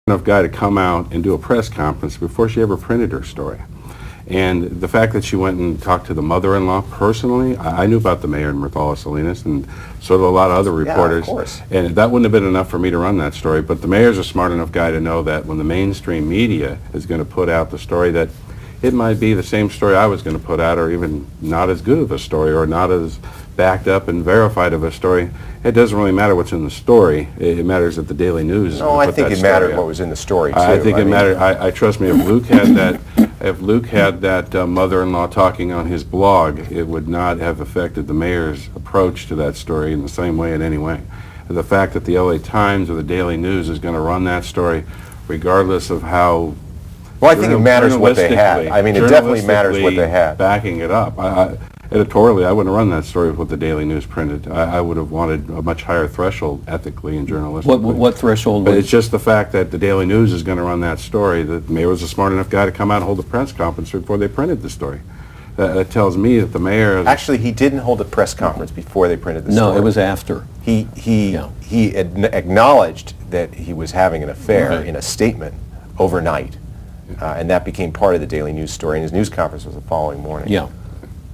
enough guy to come out and do a press conference before she ever printed her story. And the fact that she went and talked to the mother-in-law personally, I knew about the mayor and Mirthala Salinas, and so did a lot of other reporters. Yeah, of course. And that wouldn't have been enough for me to run that story, but the mayor's a smart enough guy to know that when the mainstream media is going to put out the story, that it might be the same story I was going to put out, or even not as good of a story, or not as backed up and verified of a story. It doesn't really matter what's in the story. It matters that the Daily News is No, going to I put think that it mattered story out. what was in the story, too. I think it mean, mattered. I trust me, if Luke had that mother-in-law talking on his blog, it would not have affected the mayor's approach to that story in the same way in any way. The fact that the LA Times or the Daily News is going to run that story, regardless of how well, I think it matters what they had. I mean, it definitely matters what they had. Backing it up. Editorially, I wouldn't have run that story with what the Daily News printed. I would have wanted a much higher threshold ethically and journalistically. What threshold? But it's just the fact that the Daily News is going to run that story. The mayor was a smart enough guy to come out and hold a press conference before they printed the story. That tells me that the mayor... Actually, he didn't hold a press conference before they printed the story. No, it was after. He acknowledged that he was having an affair Right. in a statement overnight, and that became part of the Daily News story, and his news conference was the following morning. Yeah.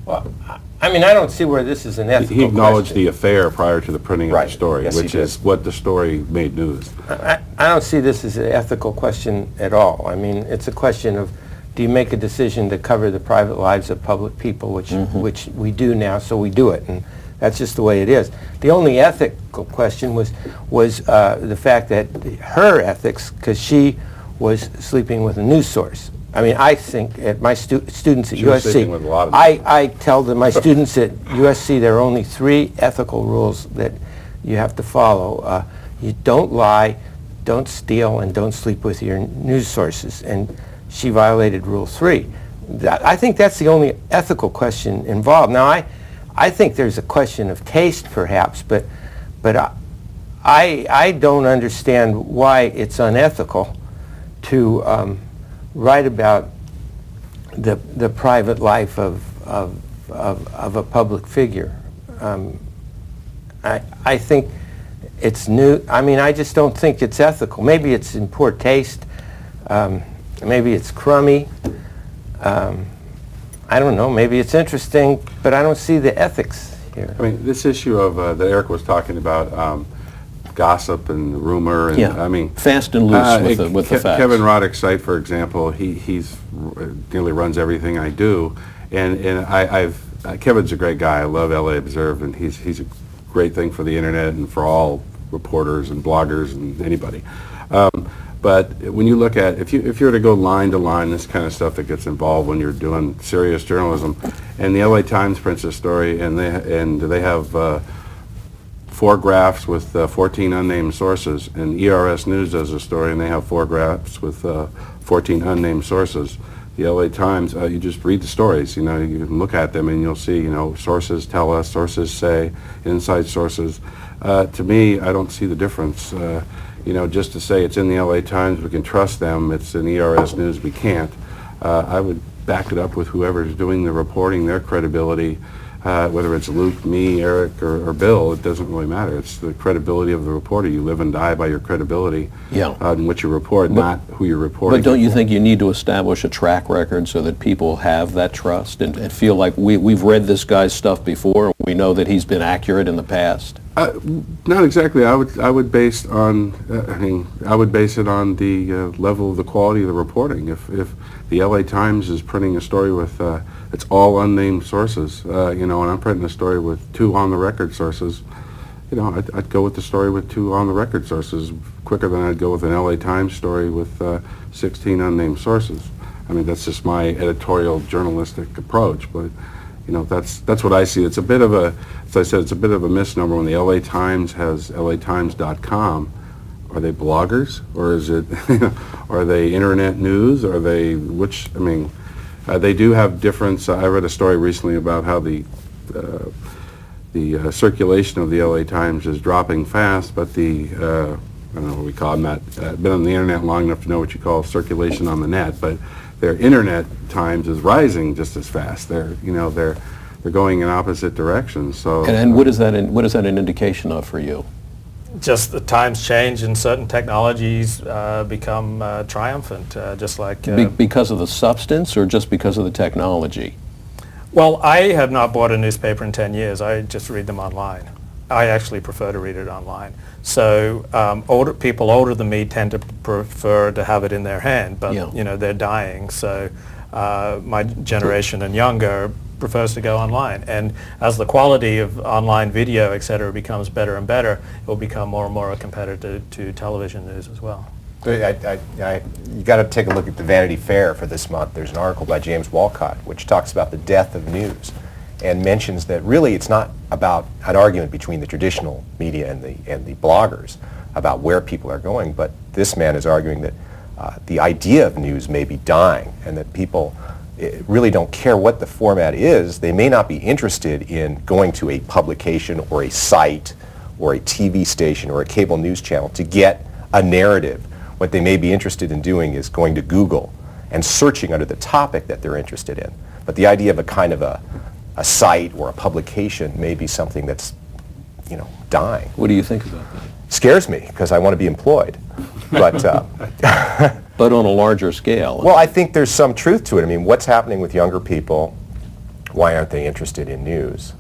Well, I mean, I don't see where this is an ethical He acknowledged question. the affair prior to the printing of Right. the story, Yes, he which did. is what the story made news. I don't see this as an ethical question at all. I mean, it's a question of, do you make a decision to cover the private lives of public people, which we do now, so we do it, and that's just the way it is. The only ethical question was the fact that her ethics, because she was sleeping with a news source. I mean, I think at my students at She was USC, sleeping with a lot of I tell my students at USC there are only 3 ethical rules that you have to follow. You don't lie, don't steal, and don't sleep with your news sources. And she violated Rule 3. I think that's the only ethical question involved. Now, I think there's a question of taste, perhaps, but I don't understand why it's unethical to write about the private life of a public figure. I think it's new. I mean, I just don't think it's ethical. Maybe it's in poor taste. Maybe it's crummy. I don't know. Maybe it's interesting, but I don't see the ethics here. I mean, this issue of that Eric was talking about, gossip and rumor, and Yeah. I mean, Fast and loose with the facts. Kevin Roddick's site, for example, he's nearly runs everything I do, and Kevin's a great guy. I love LA Observe, and he's a great thing for the internet and for all reporters and bloggers and anybody. But when you look at, if you were to go line to line, this kind of stuff that gets involved when you're doing serious journalism, and the LA Times prints a story, and they have 4 graphs with 14 unnamed sources, and ERS News does a story, and they have 4 graphs with 14 unnamed sources. The LA Times, you just read the stories, you can look at them and you'll see, sources tell us, sources say, inside sources. To me, I don't see the difference. Just to say it's in the LA Times, we can trust them, it's in ERS News, we can't. I would back it up with whoever's doing the reporting, their credibility, whether it's Luke, me, Eric, or Bill, it doesn't really matter. It's the credibility of the reporter. You live and die by your credibility in what you report, not who you're reporting. But don't you think you need to establish a track record so that people have that trust and feel like we've read this guy's stuff before, we know that he's been accurate in the past? Not exactly. I would base on. I would base it on the level of the quality of the reporting. If the LA Times is printing a story with it's all unnamed sources, and I'm printing a story with 2 on-the-record sources, I'd go with the story with 2 on-the-record sources quicker than I'd go with an LA Times story with 16 unnamed sources. I mean, that's just my editorial journalistic approach, but. That's what I see. It's a bit of a, as I said, it's a bit of a misnomer when the LA Times has LATimes.com. Are they bloggers, or is it, are they internet news? Are they they do have difference. I read a story recently about how the circulation of the LA Times is dropping fast, but I don't know what we call them. Been on the internet long enough to know what you call circulation on the net, but their internet Times is rising just as fast. They're going in opposite directions. So And what is that an indication of for you? just the times change and certain technologies become triumphant, just like... Because of the substance or just because of the technology? Well, I have not bought a newspaper in 10 years. I just read them online. I actually prefer to read it online. So people older than me tend to prefer to have it in their hand, but Yeah. you know, they're dying. So my generation and younger prefers to go online. And as the quality of online video, et cetera, becomes better and better, it will become more and more a competitor to television news as well. You got to take a look at the Vanity Fair for this month. There's an article by James Walcott which talks about the death of news and mentions that really it's not about an argument between the traditional media and the bloggers about where people are going, but this man is arguing that the idea of news may be dying and that people really don't care what the format is. They may not be interested in going to a publication or a site or a TV station or a cable news channel to get a narrative. What they may be interested in doing is going to Google and searching under the topic that they're interested in. But the idea of a kind of a site or a publication may be something that's, you know, dying. What do you think about that? Scares me because I want to be employed. But But on a larger scale. well, I think there's some truth to it. I mean, what's happening with younger people? Why aren't they interested in news?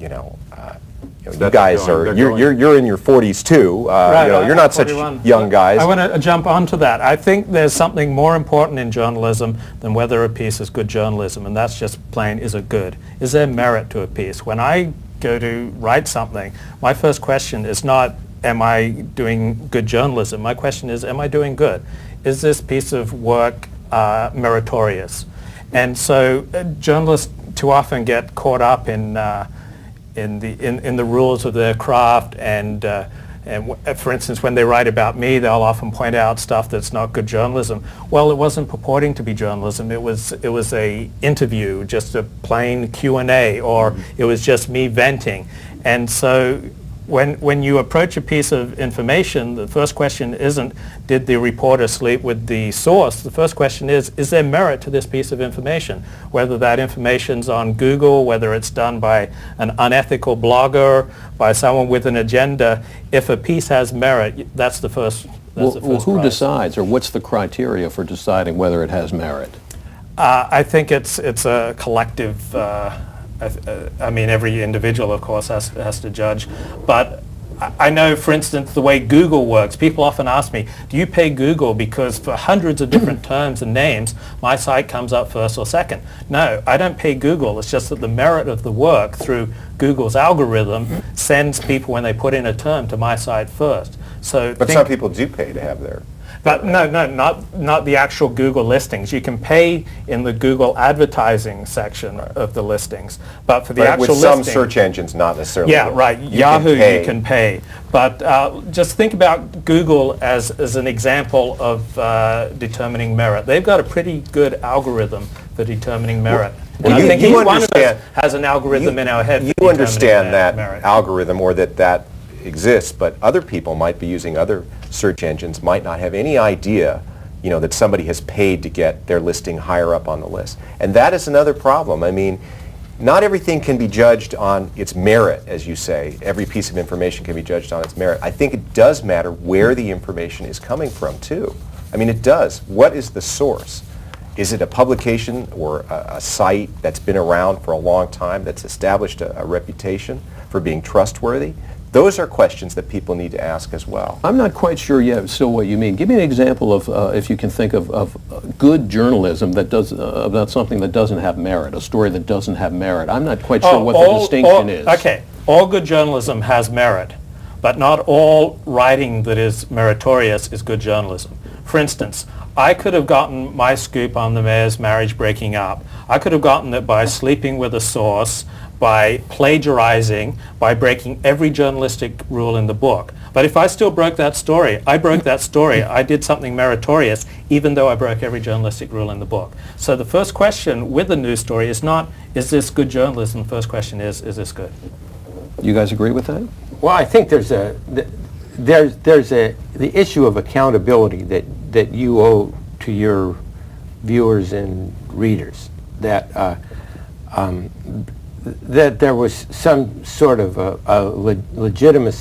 You That's guys going- are they're going- you're in your 40s too. Right, You're not such 41. young guys. I want to jump onto that. I think there's something more important in journalism than whether a piece is good journalism, and that's just plain, is it good? Is there merit to a piece? When I go to write something, my first question is not, am I doing good journalism? My question is, am I doing good? Is this piece of work meritorious? And so journalists too often get caught up in the rules of their craft, and for instance, when they write about me, they'll often point out stuff that's not good journalism. Well, it wasn't purporting to be journalism. It was a interview, just a plain Q&A, or it was just me venting. And so when you approach a piece of information, the first question isn't, did the reporter sleep with the source? The first question is there merit to this piece of information? Whether that information's on Google, whether it's done by an unethical blogger, by someone with an agenda, if a piece has merit, that's the first Well, who prize. decides, or what's the criteria for deciding whether it has merit? I think it's a collective. I mean, every individual, of course, has to judge. But I know, for instance, the way Google works. People often ask me, do you pay Google because for hundreds of different terms and names, my site comes up first or second? No, I don't pay Google. It's just that the merit of the work through Google's algorithm sends people, when they put in a term, to my site first. So but some people do pay to have their. But no, not the actual Google listings. You can pay in the Google advertising section of the listings, but for the Right, actual with some listing, search engines, not necessarily. yeah, will. right. You Yahoo, can pay. you can pay, but just think about Google as an example of determining merit. They've got a pretty good algorithm for determining merit. Well, And I you- think you each one of understand- us has an algorithm in our head. for You determining understand that merit. algorithm, or that exists, but other people might be using other search engines, might not have any idea, you know, that somebody has paid to get their listing higher up on the list. And that is another problem. I mean, not everything can be judged on its merit, as you say. Every piece of information can be judged on its merit. I think it does matter where the information is coming from, too. I mean, it does. What is the source? Is it a publication or a site that's been around for a long time, that's established a reputation for being trustworthy? Those are questions that people need to ask as well. I'm not quite sure yet still what you mean. Give me an example of, if you can think of good journalism that does, about something that doesn't have merit, a story that doesn't have merit. I'm not quite sure what the distinction is. Okay, all good journalism has merit, but not all writing that is meritorious is good journalism. For instance, I could have gotten my scoop on the mayor's marriage breaking up. I could have gotten it by sleeping with a source, by plagiarizing, by breaking every journalistic rule in the book. But if I still broke that story, I broke that story. I did something meritorious, even though I broke every journalistic rule in the book. So the first question with a news story is not, is this good journalism? The first question is this good? You guys agree with that? Well, I think there's the issue of accountability that you owe to your viewers and readers, that there was some sort of a legitimacy